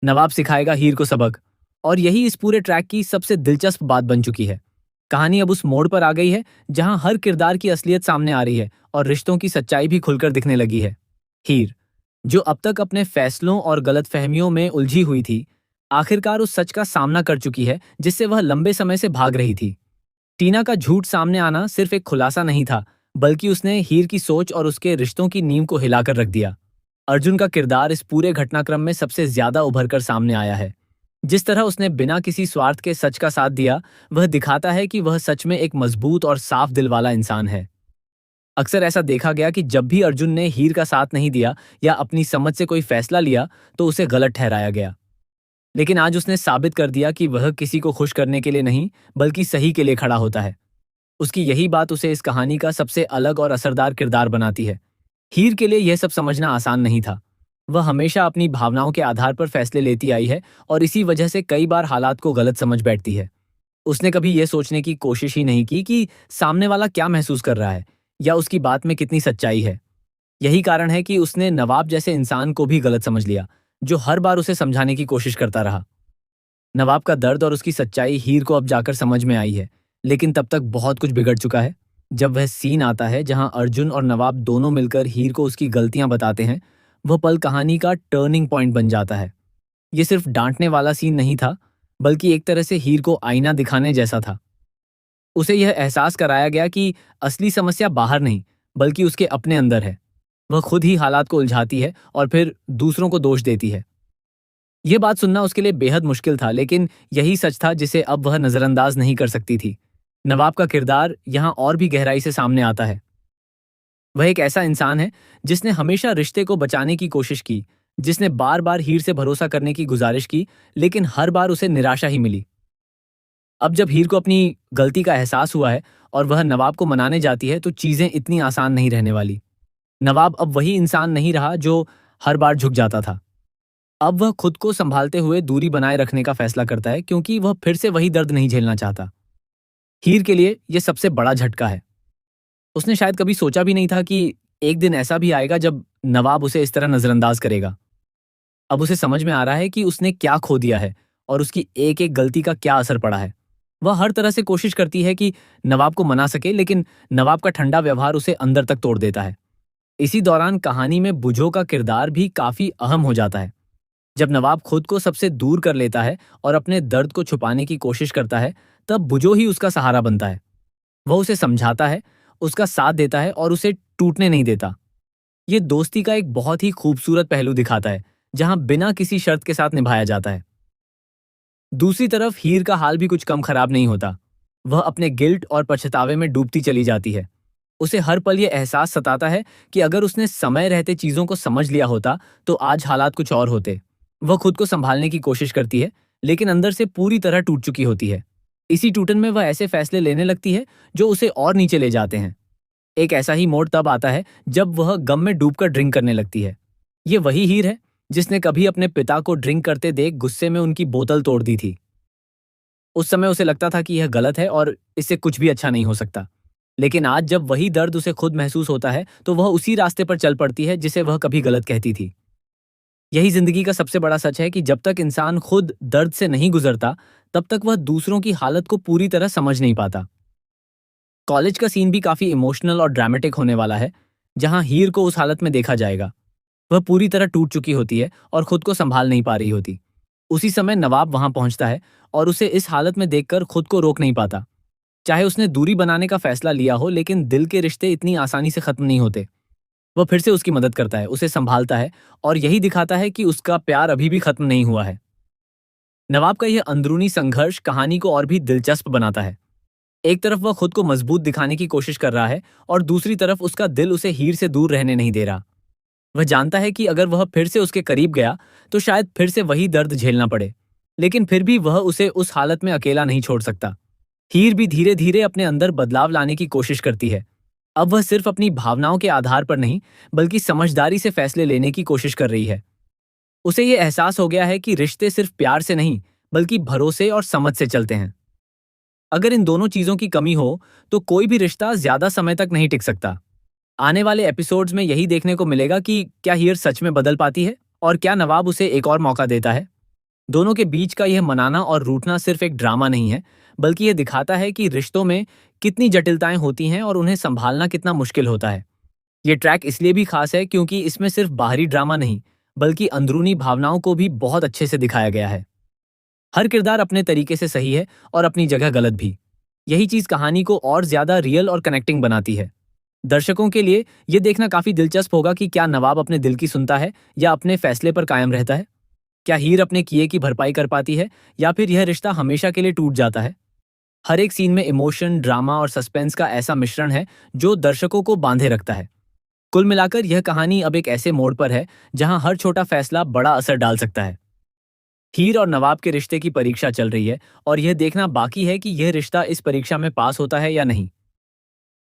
नवाब सिखाएगा हीर को सबक। और यही इस पूरे ट्रैक की सबसे दिलचस्प बात बन चुकी है। कहानी अब उस मोड़ पर आ गई है जहां हर किरदार की असलियत सामने आ रही है और रिश्तों की सच्चाई भी खुलकर दिखने लगी है। हीर, जो अब तक अपने फैसलों और गलतफहमियों में उलझी हुई थी, आखिरकार उस सच का सामना कर चुकी है जिससे वह लंबे समय से भाग रही थी। टीना का झूठ सामने आना सिर्फ एक खुलासा नहीं था, बल्कि उसने हीर की सोच और उसके रिश्तों की नींव को हिलाकर रख दिया। अर्जुन का किरदार इस पूरे घटनाक्रम में सबसे ज्यादा उभर कर सामने आया है। जिस तरह उसने बिना किसी स्वार्थ के सच का साथ दिया, वह दिखाता है कि वह सच में एक मजबूत और साफ दिल वाला इंसान है। अक्सर ऐसा देखा गया कि जब भी अर्जुन ने हीर का साथ नहीं दिया या अपनी समझ से कोई फैसला लिया, तो उसे गलत ठहराया गया। लेकिन आज उसने साबित कर दिया कि वह किसी को खुश करने के लिए नहीं, बल्कि सही के लिए खड़ा होता है। उसकी यही बात उसे इस कहानी का सबसे अलग और असरदार किरदार बनाती है। हीर के लिए यह सब समझना आसान नहीं था। वह हमेशा अपनी भावनाओं के आधार पर फैसले लेती आई है और इसी वजह से कई बार हालात को गलत समझ बैठती है। उसने कभी यह सोचने की कोशिश ही नहीं की कि सामने वाला क्या महसूस कर रहा है या उसकी बात में कितनी सच्चाई है। यही कारण है कि उसने नवाब जैसे इंसान को भी गलत समझ लिया, जो हर बार उसे समझाने की कोशिश करता रहा। नवाब का दर्द और उसकी सच्चाई हीर को अब जाकर समझ में आई है, लेकिन तब तक बहुत कुछ बिगड़ चुका है। जब वह सीन आता है जहां अर्जुन और नवाब दोनों मिलकर हीर को उसकी गलतियां बताते हैं, वह पल कहानी का टर्निंग पॉइंट बन जाता है। ये सिर्फ डांटने वाला सीन नहीं था, बल्कि एक तरह से हीर को आईना दिखाने जैसा था। उसे यह एहसास कराया गया कि असली समस्या बाहर नहीं, बल्कि उसके अपने अंदर है। वह खुद ही हालात को उलझाती है और फिर दूसरों को दोष देती है। यह बात सुनना उसके लिए बेहद मुश्किल था, लेकिन यही सच था जिसे अब वह नजरअंदाज नहीं कर सकती थी। नवाब का किरदार यहाँ और भी गहराई से सामने आता है। वह एक ऐसा इंसान है जिसने हमेशा रिश्ते को बचाने की कोशिश की, जिसने बार बार हीर से भरोसा करने की गुजारिश की, लेकिन हर बार उसे निराशा ही मिली। अब जब हीर को अपनी गलती का एहसास हुआ है और वह नवाब को मनाने जाती है, तो चीजें इतनी आसान नहीं रहने वाली। नवाब अब वही इंसान नहीं रहा जो हर बार झुक जाता था। अब वह खुद को संभालते हुए दूरी बनाए रखने का फैसला करता है, क्योंकि वह फिर से वही दर्द नहीं झेलना चाहता। हीर के लिए यह सबसे बड़ा झटका है। उसने शायद कभी सोचा भी नहीं था कि एक दिन ऐसा भी आएगा जब नवाब उसे इस तरह नजरअंदाज करेगा। अब उसे समझ में आ रहा है कि उसने क्या खो दिया है और उसकी एक एक गलती का क्या असर पड़ा है। वह हर तरह से कोशिश करती है कि नवाब को मना सके, लेकिन नवाब का ठंडा व्यवहार उसे अंदर तक तोड़ देता है। इसी दौरान कहानी में बुझो का किरदार भी काफी अहम हो जाता है। जब नवाब खुद को सबसे दूर कर लेता है और अपने दर्द को छुपाने की कोशिश करता है, तब बुझो ही उसका सहारा बनता है। वह उसे समझाता है, उसका साथ देता है और उसे टूटने नहीं देता। ये दोस्ती का एक बहुत ही खूबसूरत पहलू दिखाता है, जहां बिना किसी शर्त के साथ निभाया जाता है। दूसरी तरफ हीर का हाल भी कुछ कम खराब नहीं होता। वह अपने गिल्ट और पछतावे में डूबती चली जाती है। उसे हर पल ये एहसास सताता है कि अगर उसने समय रहते चीजों को समझ लिया होता, तो आज हालात कुछ और होते। वह खुद को संभालने की कोशिश करती है, लेकिन अंदर से पूरी तरह टूट चुकी होती है। इसी टूटन में वह ऐसे फैसले लेने लगती है जो उसे और नीचे ले जाते हैं। एक ऐसा ही मोड़ तब आता है जब वह गम में डूबकर ड्रिंक करने लगती है। ये वही हीर है जिसने कभी अपने पिता को ड्रिंक करते देख गुस्से में उनकी बोतल तोड़ दी थी। उस समय उसे लगता था कि यह गलत है और इससे कुछ भी अच्छा नहीं हो सकता। लेकिन आज जब वही दर्द उसे खुद महसूस होता है, तो वह उसी रास्ते पर चल पड़ती है जिसे वह कभी गलत कहती थी। यही जिंदगी का सबसे बड़ा सच है कि जब तक इंसान खुद दर्द से नहीं गुजरता, तब तक वह दूसरों की हालत को पूरी तरह समझ नहीं पाता। कॉलेज का सीन भी काफी इमोशनल और ड्रामेटिक होने वाला है, जहां हीर को उस हालत में देखा जाएगा। वह पूरी तरह टूट चुकी होती है और खुद को संभाल नहीं पा रही होती। उसी समय नवाब वहां पहुंचता है और उसे इस हालत में देखकर खुद को रोक नहीं पाता। चाहे उसने दूरी बनाने का फैसला लिया हो, लेकिन दिल के रिश्ते इतनी आसानी से खत्म नहीं होते। वह फिर से उसकी मदद करता है, उसे संभालता है और यही दिखाता है कि उसका प्यार अभी भी खत्म नहीं हुआ है। नवाब का यह अंदरूनी संघर्ष कहानी को और भी दिलचस्प बनाता है। एक तरफ वह खुद को मजबूत दिखाने की कोशिश कर रहा है और दूसरी तरफ उसका दिल उसे हीर से दूर रहने नहीं दे रहा। वह जानता है कि अगर वह फिर से उसके करीब गया, तो शायद फिर से वही दर्द झेलना पड़े, लेकिन फिर भी वह उसे उस हालत में अकेला नहीं छोड़ सकता। हीर भी धीरे धीरे अपने अंदर बदलाव लाने की कोशिश करती है। अब वह सिर्फ अपनी भावनाओं के आधार पर नहीं, बल्कि समझदारी से फैसले लेने की कोशिश कर रही है। उसे ये एहसास हो गया है कि रिश्ते सिर्फ प्यार से नहीं, बल्कि भरोसे और समझ से चलते हैं। अगर इन दोनों चीजों की कमी हो, तो कोई भी रिश्ता ज्यादा समय तक नहीं टिक सकता। आने वाले एपिसोड्स में यही देखने को मिलेगा कि क्या हीर सच में बदल पाती है और क्या नवाब उसे एक और मौका देता है। दोनों के बीच का यह मनाना और रूठना सिर्फ एक ड्रामा नहीं है, बल्कि यह दिखाता है कि रिश्तों में कितनी जटिलताएं होती हैं और उन्हें संभालना कितना मुश्किल होता है। ये ट्रैक इसलिए भी खास है क्योंकि इसमें सिर्फ बाहरी ड्रामा नहीं, बल्कि अंदरूनी भावनाओं को भी बहुत अच्छे से दिखाया गया है। हर किरदार अपने तरीके से सही है और अपनी जगह गलत भी। यही चीज कहानी को और ज्यादा रियल और कनेक्टिंग बनाती है। दर्शकों के लिए यह देखना काफी दिलचस्प होगा कि क्या नवाब अपने दिल की सुनता है या अपने फैसले पर कायम रहता है। क्या हीर अपने किए की भरपाई कर पाती है या फिर यह रिश्ता हमेशा के लिए टूट जाता है। हर एक सीन में इमोशन, ड्रामा और सस्पेंस का ऐसा मिश्रण है जो दर्शकों को बांधे रखता है। कुल मिलाकर यह कहानी अब एक ऐसे मोड़ पर है जहां हर छोटा फैसला बड़ा असर डाल सकता है। हीर और नवाब के रिश्ते की परीक्षा चल रही है और यह देखना बाकी है कि यह रिश्ता इस परीक्षा में पास होता है या नहीं।